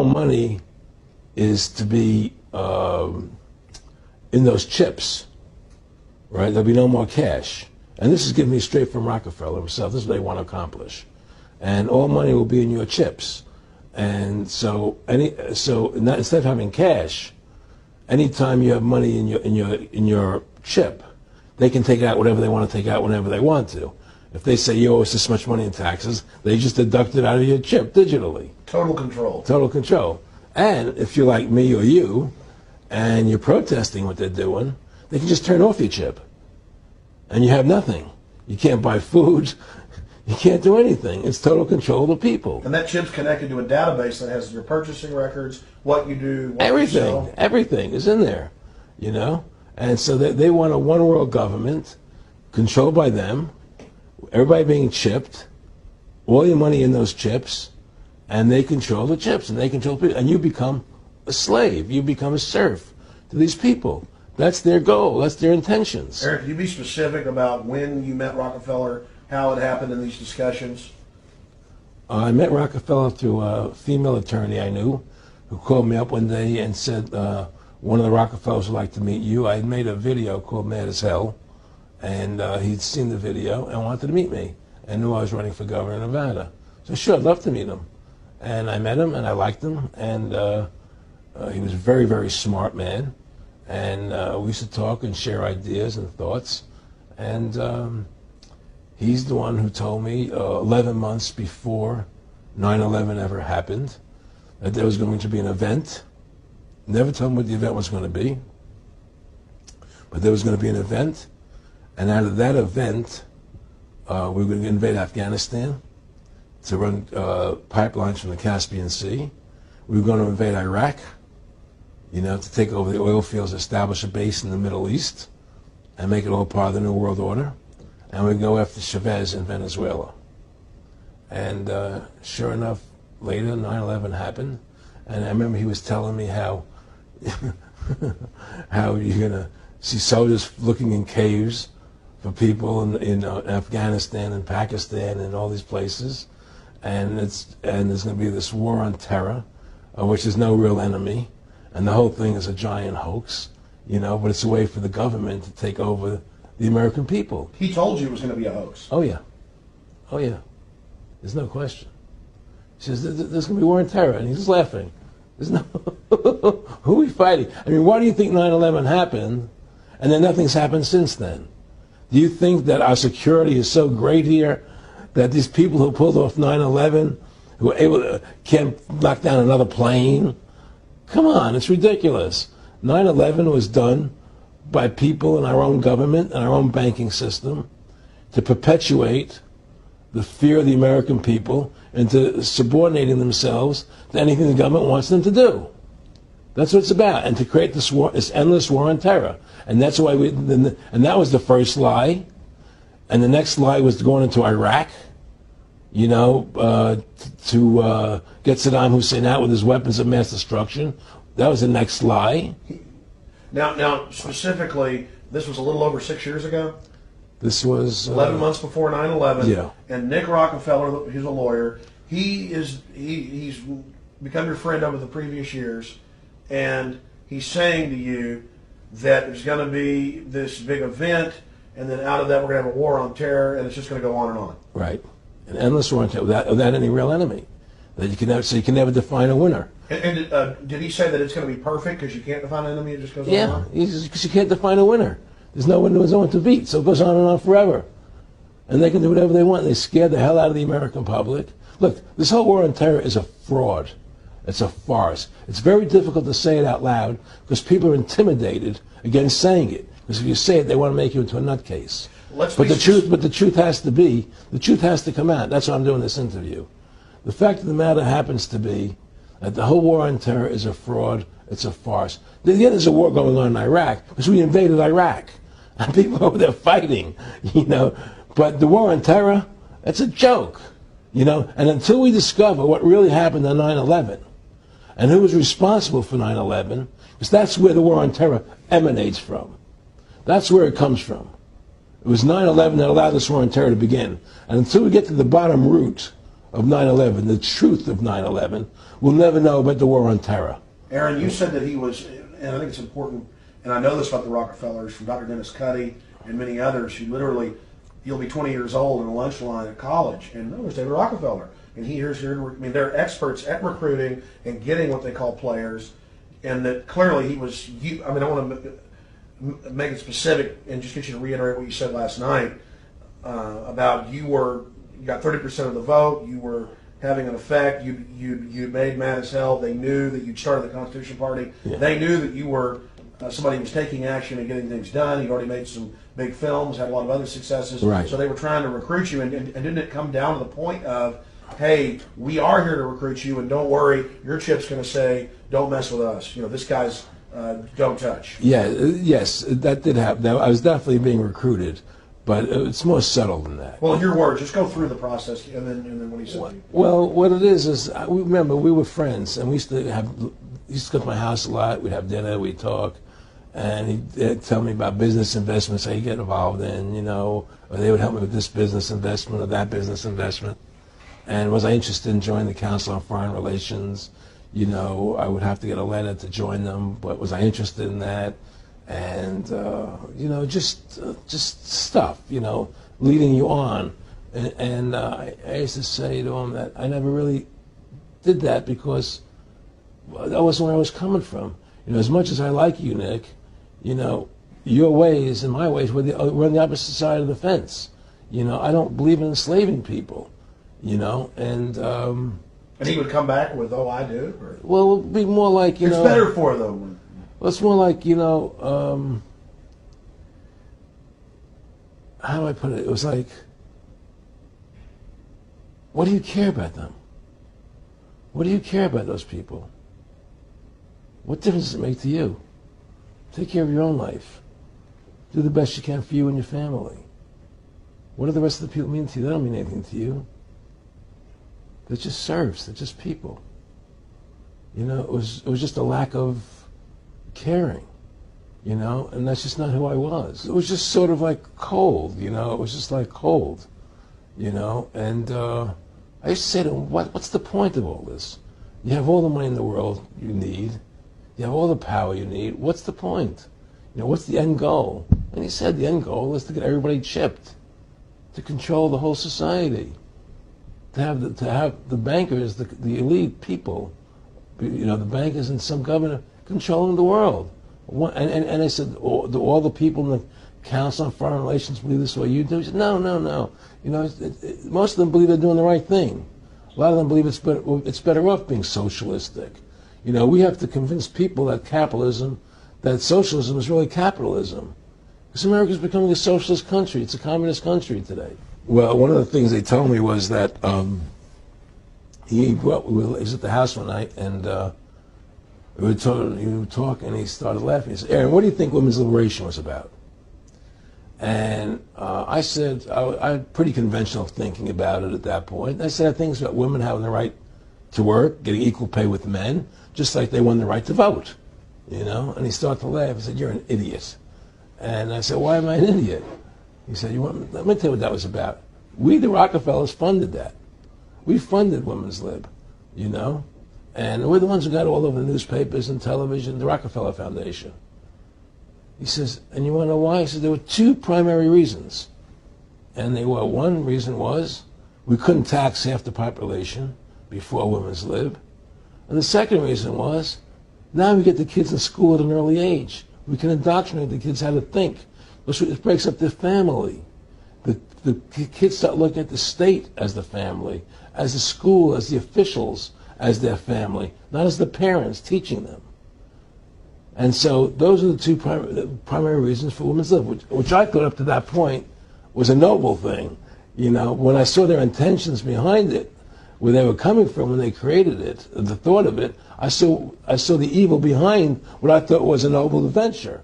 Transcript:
money is to be in those chips, right? There'll be no more cash. And this is given me straight from Rockefeller himself. This is what they want to accomplish. And all money will be in your chips. And so instead of having cash, anytime you have money in your chip, they can take out whatever they want to take out whenever they want to. If they say you owe us this much money in taxes, they just deduct it out of your chip digitally. Total control. Total control. And if you're like me or you, and you're protesting what they're doing, they can just turn off your chip. And you have nothing. You can't buy food. You can't do anything. It's total control of the people. And that chip's connected to a database that has your purchasing records, what you do, what everything, you sell. Everything is in there, you know? And so they want a one world government controlled by them, everybody being chipped, all your money in those chips, and they control the chips, and they control people. And you become a slave. You become a serf to these people. That's their goal. That's their intentions. Eric, can you be specific about when you met Rockefeller, how it happened in these discussions? I met Rockefeller through a female attorney I knew who called me up one day and said, one of the Rockefellers would like to meet you. I had made a video called Mad as Hell, and he'd seen the video and wanted to meet me and knew I was running for governor of Nevada. So sure, I'd love to meet him. And I met him, and I liked him, and he was a very, very smart man. And we used to talk and share ideas and thoughts. And he's the one who told me 11 months before 9/11 ever happened that there was going to be an event. Never told me what the event was going to be, but there was going to be an event. And out of that event, we were going to invade Afghanistan to run pipelines from the Caspian Sea. We were going to invade Iraq, you know, to take over the oil fields, establish a base in the Middle East, and make it all part of the New World Order. And we'd go after Chavez in Venezuela. And sure enough, later, 9/11 happened. And I remember he was telling me how how you're going to see soldiers looking in caves for people in Afghanistan and Pakistan and all these places. And there's going to be this war on terror, which is no real enemy. And the whole thing is a giant hoax, you know, but it's a way for the government to take over the American people. He told you it was going to be a hoax. Oh, yeah. Oh, yeah. There's no question. He says, there's going to be war on terror. And he's just laughing. There's no... Who are we fighting? I mean, why do you think 9/11 happened and then nothing's happened since then? Do you think that our security is so great here that these people who pulled off 9/11, who were able to, can't knock down another plane? Come on, it's ridiculous. 9/11 was done by people in our own government and our own banking system to perpetuate the fear of the American people into subordinating themselves to anything the government wants them to do. That's what it's about, and to create this war, this endless war on terror. And that's why and that was the first lie. And the next lie was going into Iraq, you know, to get Saddam Hussein out with his weapons of mass destruction. That was the next lie. Now, specifically, this was a little over 6 years ago. This was 11 months before 9/11. Yeah. And Nick Rockefeller, he's a lawyer. He's become your friend over the previous years, and he's saying to you that there's going to be this big event, and then out of that we're going to have a war on terror, and it's just going to go on and on. Right, an endless war on terror without any real enemy. That you can never, so you can never define a winner. And did he say that it's going to be perfect because you can't define an enemy? It just goes on and on? Yeah, because you can't define a winner. There's no one to beat, so it goes on and on forever. And they can do whatever they want. They scare the hell out of the American public. Look, this whole war on terror is a fraud. It's a farce. It's very difficult to say it out loud because people are intimidated against saying it. Because if you say it, they want to make you into a nutcase. But the truth has to come out. That's why I'm doing this interview. The fact of the matter happens to be that the whole war on terror is a fraud. It's a farce. Yeah, there's a war going on in Iraq because we invaded Iraq. And people over there fighting, you know. But the war on terror, it's a joke, you know. And until we discover what really happened on 9/11 and who was responsible for 9/11, because that's where the war on terror emanates from. That's where it comes from. It was 9/11 that allowed this war on terror to begin. And until we get to the bottom root of 9/11, the truth of 9/11, we'll never know about the war on terror. Aaron, you said that he was, and I think it's important, and I know this about the Rockefellers from Dr. Dennis Cuddy and many others who literally, you'll be 20 years old in a lunch line at college, and no, there's David Rockefeller. And here's your, I mean, they're experts at recruiting and getting what they call players, and that clearly he was, I mean, I want to make it specific and just get you to reiterate what you said last night about you got 30% of the vote, you were having an effect, you made mad as hell, they knew that you'd started the Constitution Party, they knew that you were somebody who was taking action and getting things done, you'd already made some big films, had a lot of other successes, right. So they were trying to recruit you, and didn't it come down to the point of, hey, we are here to recruit you, and don't worry, your chip's going to say, don't mess with us. You know, this guy's don't touch. Yeah, yes, that did happen. I was definitely being recruited, but it's more subtle than that. Well, in your words, just go through the process, and then what he said to you. Well, what it is remember, we were friends, and we used to go to my house a lot. We'd have dinner, we'd talk, and he'd tell me about business investments I get involved in, you know, or they would help me with this business investment or that business investment. And was I interested in joining the Council on Foreign Relations? You know, I would have to get a letter to join them, but was I interested in that? And, you know, just stuff, you know, leading you on. And I used to say to him that I never really did that because that wasn't where I was coming from. You know, as much as I like you, Nick, you know, your ways and my ways, we're on the opposite side of the fence. You know, I don't believe in enslaving people. You know, and he would come back with, "Oh, I do." Or? Well, it would be more like it's better for them. Well, it's more like, you know, how do I put it? It was like, what do you care about them? What do you care about those people? What difference does it make to you? Take care of your own life. Do the best you can for you and your family. What do the rest of the people mean to you? They don't mean anything to you. They're just serfs. They're just people. You know, it was just a lack of caring, you know, and that's just not who I was. It was just sort of like cold, you know. It was just like cold, you know. And I used to say to him, what's the point of all this? You have all the money in the world you need. You have all the power you need. What's the point? You know, what's the end goal? And he said the end goal is to get everybody chipped, to control the whole society. To have the bankers, the elite people, you know, the bankers and some governor controlling the world. And I said, all the people in the Council on Foreign Relations believe this way you do? He said, no. You know, most of them believe they're doing the right thing. A lot of them believe it's better off being socialistic. You know, we have to convince people that that socialism is really capitalism. Because America's becoming a socialist country. It's a communist country today. Well, one of the things they told me was that he was at the house one night, and we were talking, and he started laughing. He said, "Aaron, what do you think women's liberation was about?" And I said, I had pretty conventional thinking about it at that point. I said, I think it's about women having the right to work, getting equal pay with men, just like they won the right to vote, you know? And he started to laugh. He said, "You're an idiot." And I said, "Why am I an idiot?" He said, let me tell you what that was about. We, the Rockefellers, funded that. We funded Women's Lib, you know? And we're the ones who got all over the newspapers and television, the Rockefeller Foundation. He says, and you want to know why? He says, there were two primary reasons. And one reason was we couldn't tax half the population before Women's Lib. And the second reason was now we get the kids in school at an early age. We can indoctrinate the kids how to think. It breaks up their family. The kids start looking at the state as the family, as the school, as the officials, as their family, not as the parents teaching them. And so those are the two primary reasons for Women's Lib, which I thought up to that point was a noble thing. You know, when I saw their intentions behind it, where they were coming from when they created it, the thought of it, I saw the evil behind what I thought was a noble adventure.